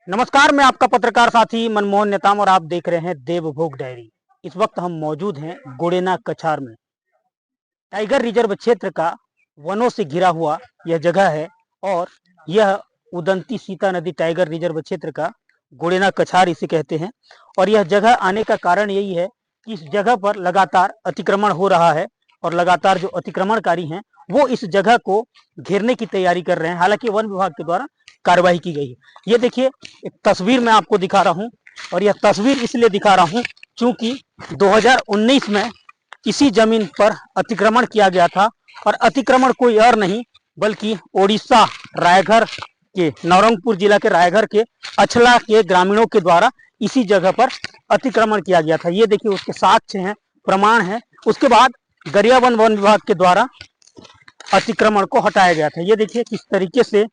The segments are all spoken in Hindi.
नमस्कार, मैं आपका पत्रकार साथी मनमोहन नेताम और आप देख रहे हैं देवभोग डायरी। इस वक्त हम मौजूद हैं गोडेना कछार में। टाइगर रिजर्व क्षेत्र का वनों से घिरा हुआ यह जगह है और यह उदंती सीता नदी टाइगर रिजर्व क्षेत्र का गोडेना कछार इसे कहते हैं। और यह जगह आने का कारण यही है कि इस जगह पर लगातार अतिक्रमण हो रहा है और लगातार जो अतिक्रमणकारी हैं वो इस जगह को घेरने की तैयारी कर रहे हैं। हालांकि वन विभाग के द्वारा कार्रवाई की गई है। ये देखिए, एक तस्वीर मैं आपको दिखा रहा हूं और यह तस्वीर इसलिए दिखा रहा हूं क्योंकि 2019 में इसी जमीन पर अतिक्रमण किया गया था और अतिक्रमण कोई और नहीं बल्कि ओडिशा रायगढ़ के नवरंगपुर जिला के रायगढ़ के अछला के ग्रामीणों के द्वारा इसी जगह पर अतिक्रमण किया गया था। ये देखिए, उसके साक्ष्य हैं, प्रमाण है। उसके बाद गरियाबंद वन विभाग के द्वारा अतिक्रमण को हटाया गया था। ये देखिए किस तरीके से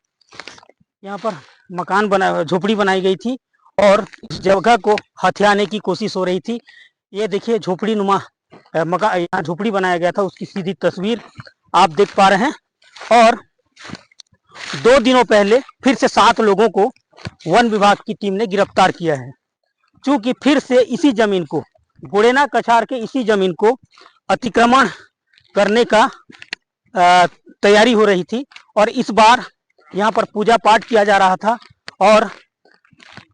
यहाँ पर मकान बना, झोपड़ी बनाई गई थी और इस जगह को हथियाने की कोशिश हो रही थी। ये देखिए झोपड़ी नुमा मकान, यहाँ झोपड़ी बनाया गया था, उसकी सीधी तस्वीर आप देख पा रहे हैं। और 2 दिनों पहले फिर से 7 लोगों को वन विभाग की टीम ने गिरफ्तार किया है। चूंकि फिर से इसी जमीन को, गोडेना कछार के इसी जमीन को अतिक्रमण करने का तैयारी हो रही थी और इस बार यहाँ पर पूजा पाठ किया जा रहा था और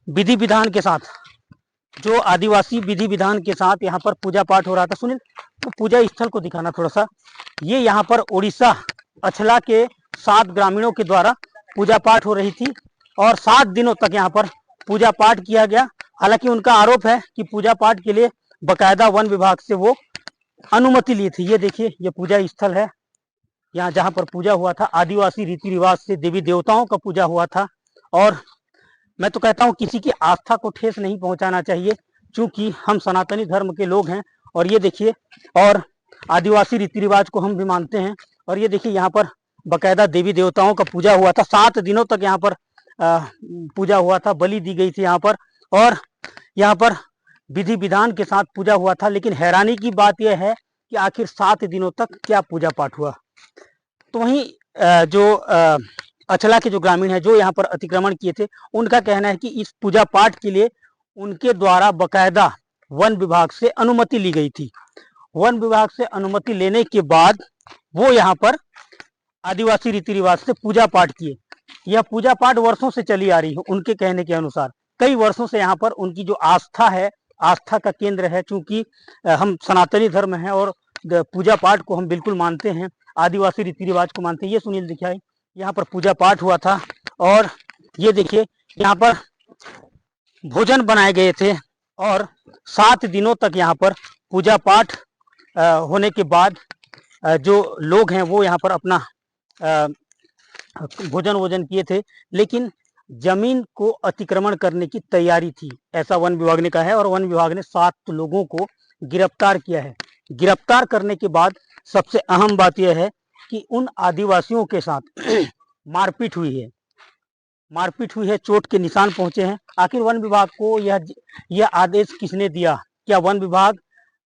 विधि विधान के साथ, जो आदिवासी विधि विधान के साथ यहाँ पर पूजा पाठ हो रहा था। सुनील, तो पूजा स्थल को दिखाना थोड़ा सा। ये यहाँ पर उड़ीसा अछला के 7 ग्रामीणों के द्वारा पूजा पाठ हो रही थी और 7 दिनों तक यहाँ पर पूजा पाठ किया गया। हालांकि उनका आरोप है कि पूजा पाठ के लिए बकायदा वन विभाग से वो अनुमति ली थी। ये देखिए, ये पूजा स्थल है। यहाँ जहाँ पर पूजा हुआ था आदिवासी रीति रिवाज से देवी देवताओं का पूजा हुआ था। और मैं तो कहता हूँ किसी की आस्था को ठेस नहीं पहुंचाना चाहिए, क्योंकि हम सनातनी धर्म के लोग हैं। और ये देखिए, और आदिवासी रीति रिवाज को हम भी मानते हैं। और ये देखिए, यहाँ पर बकायदा देवी देवताओं का पूजा हुआ था। 7 दिनों तक यहाँ पर पूजा हुआ था, बलि दी गई थी यहाँ पर और यहाँ पर विधि विधान के साथ पूजा हुआ था। लेकिन हैरानी की बात यह है कि आखिर 7 दिनों तक क्या पूजा पाठ हुआ। तो वहीं जो अछला के जो ग्रामीण है जो यहाँ पर अतिक्रमण किए थे, उनका कहना है कि इस पूजा पाठ के लिए उनके द्वारा बकायदा वन विभाग से अनुमति ली गई थी। वन विभाग से अनुमति लेने के बाद वो यहाँ पर आदिवासी रीति रिवाज से पूजा पाठ किए। यह पूजा पाठ वर्षों से चली आ रही है। उनके कहने के अनुसार कई वर्षों से यहाँ पर उनकी जो आस्था है, आस्था का केंद्र है। चूंकि हम सनातनी धर्म है और पूजा पाठ को हम बिल्कुल मानते हैं, आदिवासी रीति रिवाज को मानते हैं। ये सुनील दिखाई, यहाँ पर पूजा पाठ हुआ था और ये देखिए, यहाँ पर भोजन बनाए गए थे और 7 दिनों तक यहाँ पर पूजा पाठ होने के बाद जो लोग हैं वो यहाँ पर अपना भोजन वोजन किए थे। लेकिन जमीन को अतिक्रमण करने की तैयारी थी, ऐसा वन विभाग ने कहा है। और वन विभाग ने 7 लोगों को गिरफ्तार किया है। गिरफ्तार करने के बाद सबसे अहम बात यह है कि उन आदिवासियों के साथ मारपीट हुई है। मारपीट हुई है, चोट के निशान पहुंचे हैं। आखिर वन विभाग को यह आदेश किसने दिया? क्या वन विभाग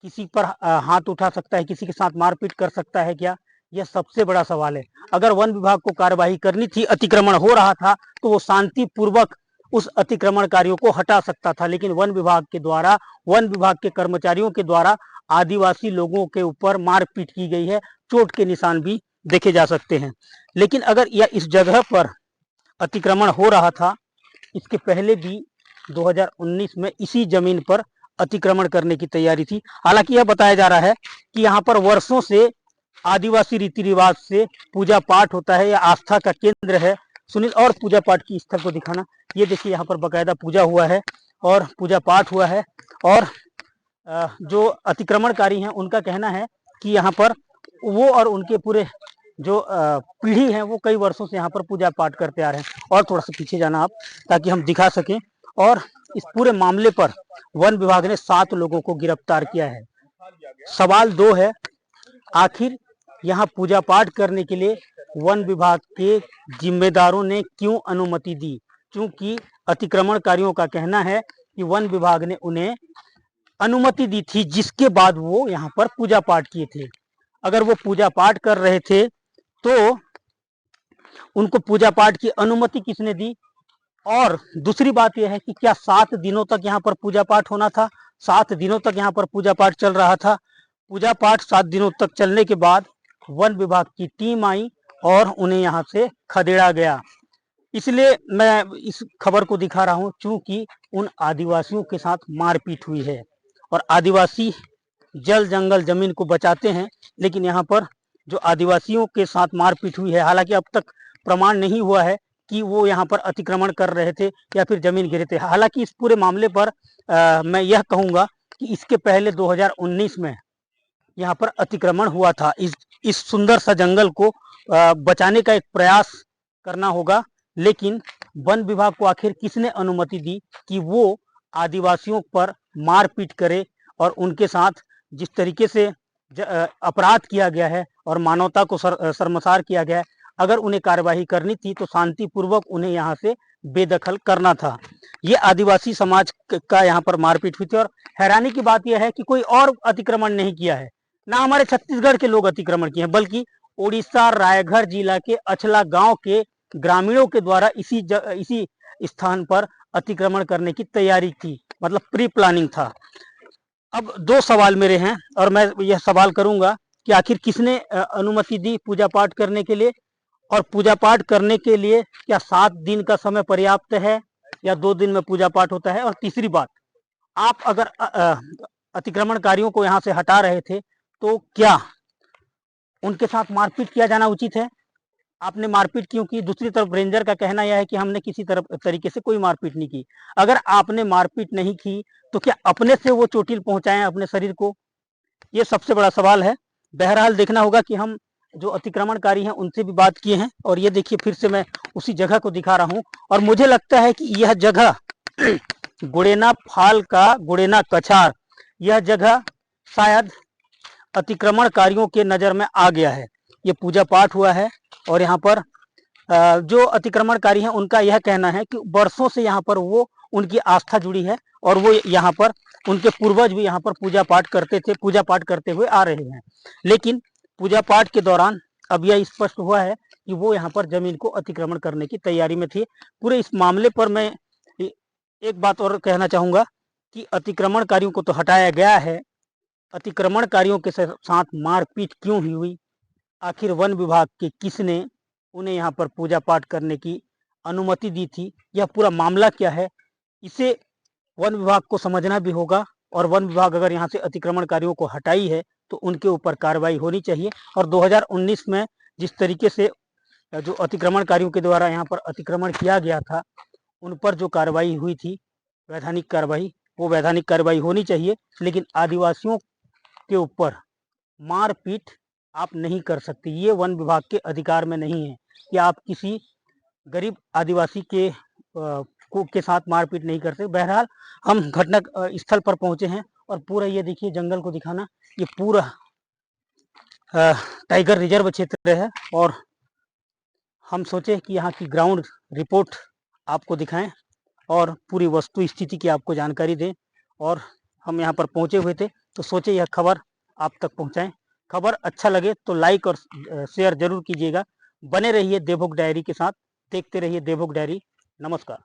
किसी पर हाथ उठा सकता है, किसी के साथ मारपीट कर सकता है क्या? यह सबसे बड़ा सवाल है। अगर वन विभाग को कार्यवाही करनी थी, अतिक्रमण हो रहा था, तो वो शांतिपूर्वक उस अतिक्रमणकारियों को हटा सकता था। लेकिन वन विभाग के द्वारा, वन विभाग के कर्मचारियों के द्वारा आदिवासी लोगों के ऊपर मारपीट की गई है। चोट के निशान भी देखे जा सकते हैं। लेकिन अगर यह इस जगह पर अतिक्रमण हो रहा था, इसके पहले भी 2019 में इसी जमीन पर अतिक्रमण करने की तैयारी थी। हालांकि यह बताया जा रहा है कि यहाँ पर वर्षों से आदिवासी रीति रिवाज से पूजा पाठ होता है, यह आस्था का केंद्र है। सुनील, और पूजा पाठ की स्थल को दिखाना। ये देखिए, यहाँ पर बकायदा पूजा हुआ है और पूजा पाठ हुआ है। और जो अतिक्रमणकारी हैं उनका कहना है कि यहाँ पर वो और उनके पूरे जो पीढ़ी है वो कई वर्षों से यहाँ पर पूजा पाठ करते आ रहे हैं। और थोड़ा सा पीछे जाना आप, ताकि हम दिखा सकें। और इस पूरे मामले पर वन विभाग ने 7 लोगों को गिरफ्तार किया है। सवाल 2 है, आखिर यहाँ पूजा पाठ करने के लिए वन विभाग के जिम्मेदारों ने क्यों अनुमति दी? क्योंकि अतिक्रमणकारियों का कहना है कि वन विभाग ने उन्हें अनुमति दी थी, जिसके बाद वो यहाँ पर पूजा पाठ किए थे। अगर वो पूजा पाठ कर रहे थे तो उनको पूजा पाठ की अनुमति किसने दी? और दूसरी बात यह है कि क्या 7 दिनों तक यहाँ पर पूजा पाठ होना था? 7 दिनों तक यहाँ पर पूजा पाठ चल रहा था। पूजा पाठ 7 दिनों तक चलने के बाद वन विभाग की टीम आई और उन्हें यहाँ से खदेड़ा गया। इसलिए मैं इस खबर को दिखा रहा हूँ क्योंकि उन आदिवासियों के साथ मारपीट हुई है और आदिवासी जल जंगल जमीन को बचाते हैं, लेकिन यहाँ पर जो आदिवासियों के साथ मारपीट हुई है, हालांकि अब तक प्रमाण नहीं हुआ है कि वो यहाँ पर अतिक्रमण कर रहे थे या फिर जमीन गिरे थे। हालांकि इस पूरे मामले पर मैं यह कहूँगा कि इसके पहले 2019 में यहाँ पर अतिक्रमण हुआ था। इस सुंदर सा जंगल को बचाने का एक प्रयास करना होगा, लेकिन वन विभाग को आखिर किसने अनुमति दी कि वो आदिवासियों पर मारपीट करे और उनके साथ जिस तरीके से अपराध किया गया है और मानवता को शर्मसार किया गया है, अगर उन्हें कार्यवाही करनी थी तो शांतिपूर्वक उन्हें यहाँ से बेदखल करना था। ये आदिवासी समाज का यहाँ पर मारपीट हुई थी और हैरानी की बात यह है कि कोई और अतिक्रमण नहीं किया है, ना हमारे छत्तीसगढ़ के लोग अतिक्रमण किए हैं, बल्कि उड़ीसा रायगढ़ जिला के अछला गांव के ग्रामीणों के द्वारा इसी स्थान पर अतिक्रमण करने की तैयारी थी, मतलब प्री प्लानिंग था। अब 2 सवाल मेरे हैं और मैं यह सवाल करूंगा कि आखिर किसने अनुमति दी पूजा पाठ करने के लिए, और पूजा पाठ करने के लिए क्या 7 दिन का समय पर्याप्त है या 2 दिन में पूजा पाठ होता है? और तीसरी बात, आप अगर अतिक्रमणकारियों को यहाँ से हटा रहे थे तो क्या उनके साथ मारपीट किया जाना उचित है? आपने मारपीट क्यों की? दूसरी तरफ रेंजर का कहना यह है कि हमने किसी तरीके से कोई मारपीट नहीं की। अगर आपने मारपीट नहीं की तो क्या अपने से वो चोटिल पहुंचाएं अपने शरीर को? ये सबसे बड़ा सवाल है। बहरहाल देखना होगा कि हम जो अतिक्रमणकारी हैं उनसे भी बात किए हैं और ये देखिए फिर से मैं उसी जगह को दिखा रहा हूँ और मुझे लगता है कि यह जगह गुड़ेना फाल का गुड़ेना कछार, यह जगह शायद अतिक्रमणकारियों के नज़र में आ गया है। ये पूजा पाठ हुआ है और यहाँ पर जो अतिक्रमणकारी हैं उनका यह कहना है कि वर्षों से यहाँ पर वो उनकी आस्था जुड़ी है और वो यहाँ पर उनके पूर्वज भी यहाँ पर पूजा पाठ करते थे, पूजा पाठ करते हुए आ रहे हैं। लेकिन पूजा पाठ के दौरान अब यह स्पष्ट हुआ है कि वो यहाँ पर जमीन को अतिक्रमण करने की तैयारी में थी। पूरे इस मामले पर मैं एक बात और कहना चाहूँगा कि अतिक्रमणकारियों को तो हटाया गया है, अतिक्रमणकारियों के साथ मारपीट क्यों हुई? आखिर वन विभाग के किसने उन्हें यहाँ पर पूजा पाठ करने की अनुमति दी थी? यह पूरा मामला क्या है, इसे वन विभाग को समझना भी होगा और वन विभाग अगर यहाँ से अतिक्रमणकारियों को हटाई है तो उनके ऊपर कार्रवाई होनी चाहिए। और 2019 में जिस तरीके से जो अतिक्रमणकारियों के द्वारा यहाँ पर अतिक्रमण किया गया था, उन पर जो कार्रवाई हुई थी, वैधानिक कार्रवाई, वो वैधानिक कार्रवाई होनी चाहिए। लेकिन आदिवासियों के ऊपर मारपीट आप नहीं कर सकते, ये वन विभाग के अधिकार में नहीं है कि आप किसी गरीब आदिवासी के साथ मारपीट नहीं करते। बहरहाल हम घटना स्थल पर पहुंचे हैं और पूरा ये देखिए जंगल को दिखाना, ये पूरा टाइगर रिजर्व क्षेत्र है और हम सोचे कि यहाँ की ग्राउंड रिपोर्ट आपको दिखाएं और पूरी वस्तु स्थिति की आपको जानकारी दें। और हम यहाँ पर पहुँचे हुए थे तो सोचे यह खबर आप तक पहुँचाएं। खबर अच्छा लगे तो लाइक और शेयर जरूर कीजिएगा। बने रहिए देवभोग डायरी के साथ, देखते रहिए देवभोग डायरी। नमस्कार।